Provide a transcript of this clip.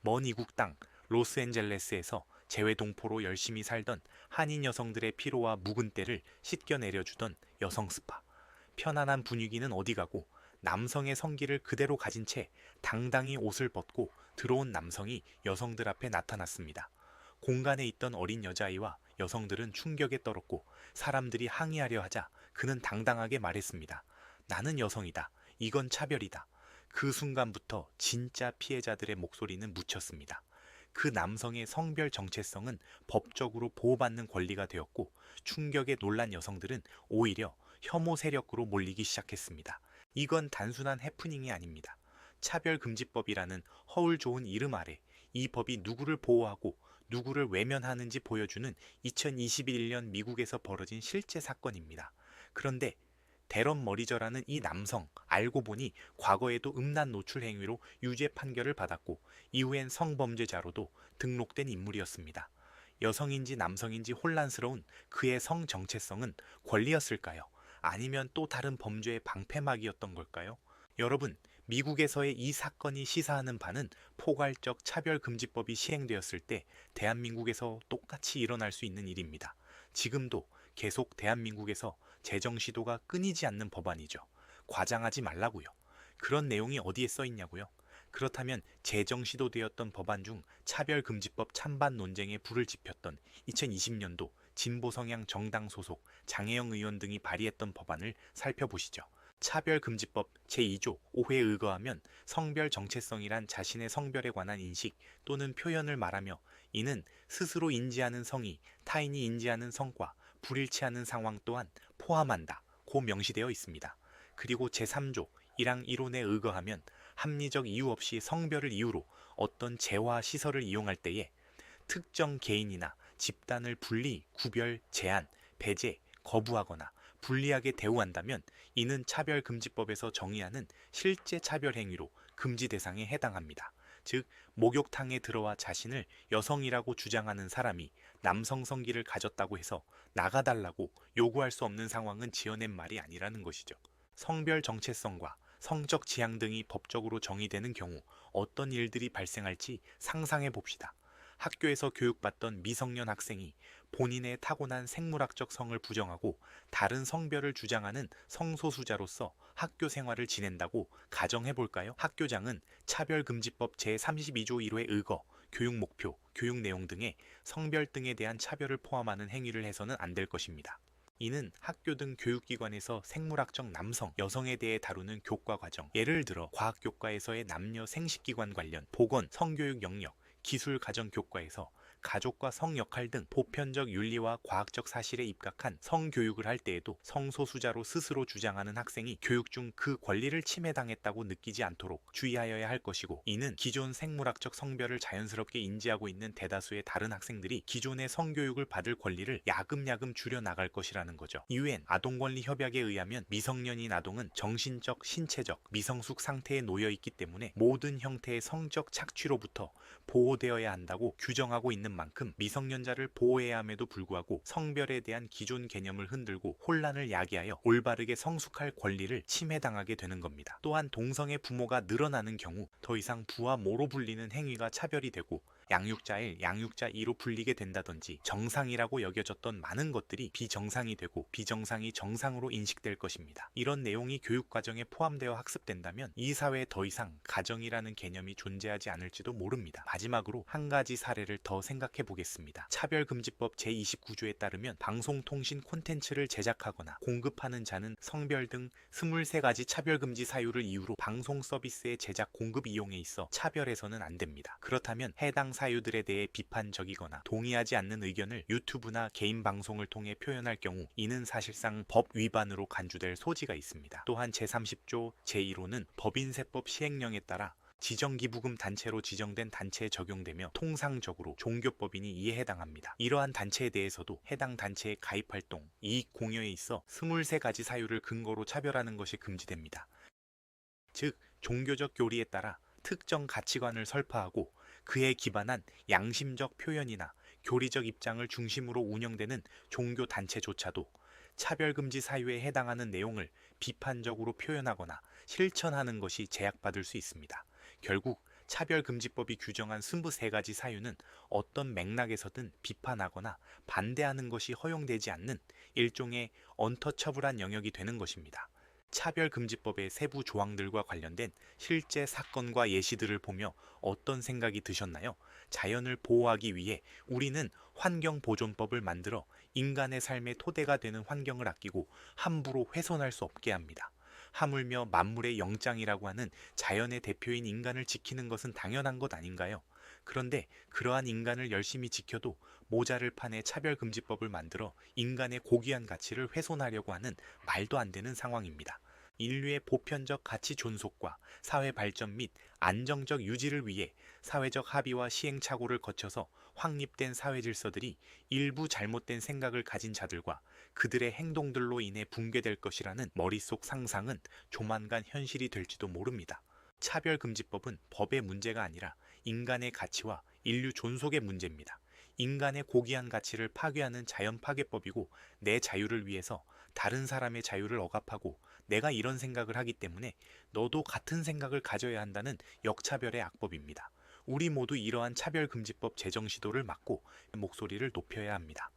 먼 이국 땅 로스앤젤레스에서 재외동포로 열심히 살던 한인 여성들의 피로와 묵은 때를 씻겨내려주던 여성 스파. 편안한 분위기는 어디 가고 남성의 성기를 그대로 가진 채 당당히 옷을 벗고 들어온 남성이 여성들 앞에 나타났습니다. 공간에 있던 어린 여자아이와 여성들은 충격에 떨었고 사람들이 항의하려 하자 그는 당당하게 말했습니다. 나는 여성이다. 이건 차별이다. 그 순간부터 진짜 피해자들의 목소리는 묻혔습니다. 그 남성의 성별 정체성은 법적으로 보호받는 권리가 되었고 충격에 놀란 여성들은 오히려 혐오 세력으로 몰리기 시작했습니다. 이건 단순한 해프닝이 아닙니다. 차별금지법이라는 허울 좋은 이름 아래 이 법이 누구를 보호하고 누구를 외면하는지 보여주는 2021년 미국에서 벌어진 실제 사건입니다. 그런데 데런 머리저라는 이 남성, 알고 보니 과거에도 음란 노출 행위로 유죄 판결을 받았고 이후엔 성범죄자로도 등록된 인물이었습니다. 여성인지 남성인지 혼란스러운 그의 성 정체성은 권리였을까요? 아니면 또 다른 범죄의 방패막이었던 걸까요? 여러분, 미국에서의 이 사건이 시사하는 바는 포괄적 차별금지법이 시행되었을 때 대한민국에서 똑같이 일어날 수 있는 일입니다. 지금도 계속 대한민국에서 재정 시도가 끊이지 않는 법안이죠. 과장하지 말라고요. 그런 내용이 어디에 써 있냐고요? 그렇다면 재정 시도되었던 법안 중 차별금지법 찬반 논쟁에 불을 지폈던 2020년도 진보 성향 정당 소속 장혜영 의원 등이 발의했던 법안을 살펴보시죠. 차별금지법 제2조 5회에 의거하면 성별 정체성이란 자신의 성별에 관한 인식 또는 표현을 말하며 이는 스스로 인지하는 성이 타인이 인지하는 성과 불일치하는 상황 또한 포함한다 고 명시되어 있습니다. 그리고 제3조 1항 1호에 의거하면 합리적 이유 없이 성별을 이유로 어떤 재화 시설을 이용할 때에 특정 개인이나 집단을 분리, 구별, 제한, 배제, 거부하거나 불리하게 대우한다면 이는 차별금지법에서 정의하는 실제 차별 행위로 금지 대상에 해당합니다. 즉, 목욕탕에 들어와 자신을 여성이라고 주장하는 사람이 남성 성기를 가졌다고 해서 나가달라고 요구할 수 없는 상황은 지어낸 말이 아니라는 것이죠. 성별 정체성과 성적 지향 등이 법적으로 정의되는 경우 어떤 일들이 발생할지 상상해 봅시다. 학교에서 교육받던 미성년 학생이 본인의 타고난 생물학적 성을 부정하고 다른 성별을 주장하는 성소수자로서 학교 생활을 지낸다고 가정해 볼까요? 학교장은 차별금지법 제32조 1회 의거, 교육 목표, 교육 내용 등의 성별 등에 대한 차별을 포함하는 행위를 해서는 안 될 것입니다. 이는 학교 등 교육기관에서 생물학적 남성, 여성에 대해 다루는 교과 과정, 예를 들어 과학교과에서의 남녀 생식기관 관련, 보건, 성교육 영역, 기술 가정 교과에서 가족과 성 역할 등 보편적 윤리와 과학적 사실에 입각한 성교육을 할 때에도 성소수자로 스스로 주장하는 학생이 교육 중 그 권리를 침해당했다고 느끼지 않도록 주의하여야 할 것이고, 이는 기존 생물학적 성별을 자연스럽게 인지하고 있는 대다수의 다른 학생들이 기존의 성교육을 받을 권리를 야금야금 줄여나갈 것이라는 거죠. 이후엔 아동권리협약에 의하면 미성년인 아동은 정신적, 신체적, 미성숙 상태에 놓여 있기 때문에 모든 형태의 성적 착취로부터 보호되어야 한다고 규정하고 있는 만큼 미성년자를 보호해야 함에도 불구하고 성별에 대한 기존 개념을 흔들고 혼란을 야기하여 올바르게 성숙할 권리를 침해당하게 되는 겁니다. 또한 동성애 부모가 늘어나는 경우 더 이상 부와 모로 불리는 행위가 차별이 되고 양육자 1, 양육자 2로 불리게 된다든지 정상이라고 여겨졌던 많은 것들이 비정상이 되고 비정상이 정상으로 인식될 것입니다. 이런 내용이 교육과정에 포함되어 학습된다면 이 사회에 더 이상 가정이라는 개념이 존재하지 않을지도 모릅니다. 마지막으로 한 가지 사례를 더 생각해 보겠습니다. 차별금지법 제29조에 따르면 방송통신 콘텐츠를 제작하거나 공급하는 자는 성별 등 23가지 차별금지 사유를 이유로 방송 서비스의 제작 공급 이용에 있어 차별해서는 안 됩니다. 그렇다면 해당 사유들에 대해 비판적이거나 동의하지 않는 의견을 유튜브나 개인 방송을 통해 표현할 경우 이는 사실상 법 위반으로 간주될 소지가 있습니다. 또한 제30조 제1호는 법인세법 시행령에 따라 지정기부금 단체로 지정된 단체에 적용되며 통상적으로 종교법인이 이에 해당합니다. 이러한 단체에 대해서도 해당 단체의 가입활동, 이익 공여에 있어 23가지 사유를 근거로 차별하는 것이 금지됩니다. 즉, 종교적 교리에 따라 특정 가치관을 설파하고 그에 기반한 양심적 표현이나 교리적 입장을 중심으로 운영되는 종교 단체조차도 차별금지 사유에 해당하는 내용을 비판적으로 표현하거나 실천하는 것이 제약받을 수 있습니다. 결국 차별금지법이 규정한 23가지 사유는 어떤 맥락에서든 비판하거나 반대하는 것이 허용되지 않는 일종의 언터처블한 영역이 되는 것입니다. 차별금지법의 세부 조항들과 관련된 실제 사건과 예시들을 보며 어떤 생각이 드셨나요? 자연을 보호하기 위해 우리는 환경보존법을 만들어 인간의 삶의 토대가 되는 환경을 아끼고 함부로 훼손할 수 없게 합니다. 하물며 만물의 영장이라고 하는 자연의 대표인 인간을 지키는 것은 당연한 것 아닌가요? 그런데 그러한 인간을 열심히 지켜도 모자를 파내 차별금지법을 만들어 인간의 고귀한 가치를 훼손하려고 하는 말도 안 되는 상황입니다. 인류의 보편적 가치 존속과 사회 발전 및 안정적 유지를 위해 사회적 합의와 시행착오를 거쳐서 확립된 사회 질서들이 일부 잘못된 생각을 가진 자들과 그들의 행동들로 인해 붕괴될 것이라는 머릿속 상상은 조만간 현실이 될지도 모릅니다. 차별금지법은 법의 문제가 아니라 인간의 가치와 인류 존속의 문제입니다. 인간의 고귀한 가치를 파괴하는 자연 파괴법이고, 내 자유를 위해서 다른 사람의 자유를 억압하고 내가 이런 생각을 하기 때문에 너도 같은 생각을 가져야 한다는 역차별의 악법입니다. 우리 모두 이러한 차별금지법 제정 시도를 막고 목소리를 높여야 합니다.